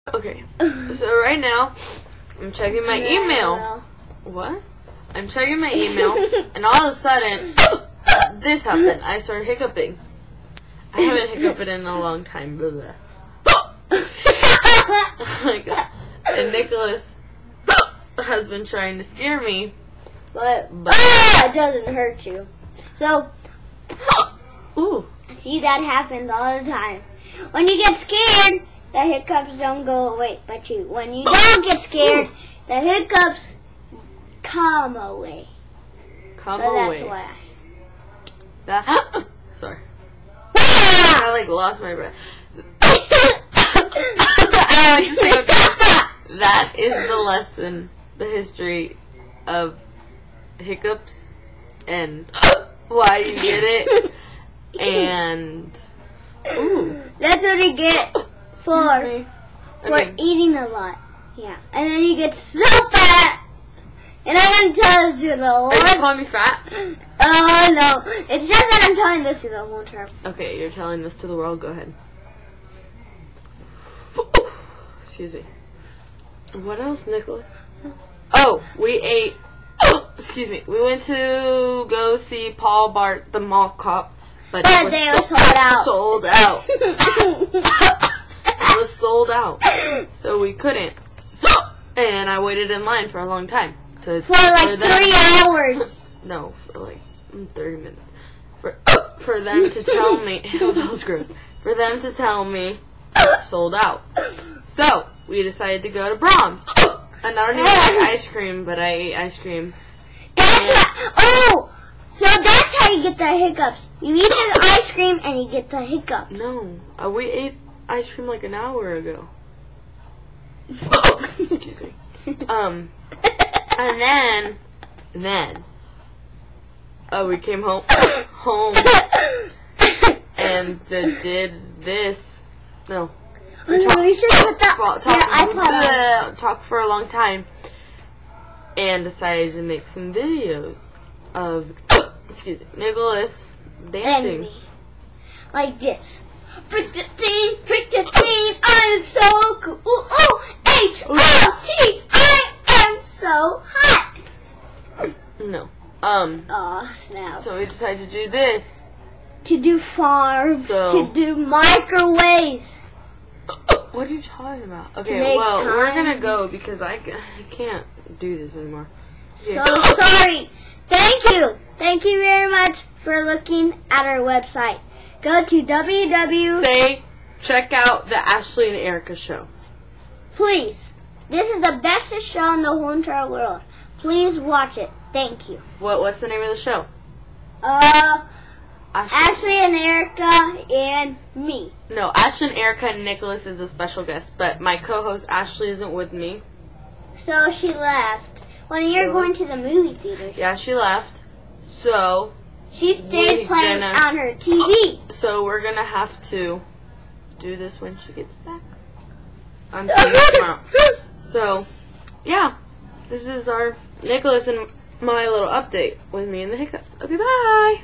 Okay, so right now, I'm checking my email. What? I'm checking my email, and all of a sudden, this happened. I started hiccuping. I haven't hiccuped in a long time. Oh my god. And Nicholas has been trying to scare me. But it doesn't hurt you. So, ooh. See, that happens all the time. When you get scared, the hiccups don't go away. But when you don't get scared, the hiccups come away. That's why. Sorry. I like lost my breath. That is the lesson, the history of hiccups and why you get it. And that's what you get for eating a lot. Yeah, and then you get so fat. And I'm gonna tell this to the Lord. Are you calling me fat? Oh no, it's just that I'm telling this to the whole term. Okay, you're telling this to the world. Go ahead. Excuse me. What else, Nicholas? Oh, we ate. Excuse me. We went to go see Paul Bart, the mall cop, but they were sold out. Sold out. It was sold out, so we couldn't. And I waited in line for a long time. For like 3 hours. No, for like 30 minutes. For them to tell me, that was gross. For them to tell me it's sold out. So we decided to go to Brahms. And I don't even like ice cream, but I ate ice cream. So that's how you get the hiccups. You eat the ice cream and you get the hiccups. No, we ate ice cream like an hour ago. Excuse me. And then, we came home, and did this. No, we talked for a long time, and decided to make some videos of, Nicholas dancing. And me. Like this. Freak the scene, I'm so cool. Ooh, H-O-T, I am so hot. No. Oh, snap. So we decided to do this. To do farms, to do microwaves. What are you talking about? Okay, well, we're gonna go because I can't do this anymore. Okay. So sorry. Thank you. Thank you very much for looking at our website. Go to check out the Ashley and Erica show. Please. This is the best show in the whole entire world. Please watch it. Thank you. What's the name of the show? Ashley and Erica and me. No, Ashley and Erica and Nicholas is a special guest, but my co-host Ashley isn't with me. So she left. When you're going to the movie theater. Yeah, she left. So she stayed playing on her TV. So we're gonna have to do this when she gets back. I'm seeing her tomorrow. So yeah, this is our Nicholas and my little update with me and the hiccups. Okay, bye.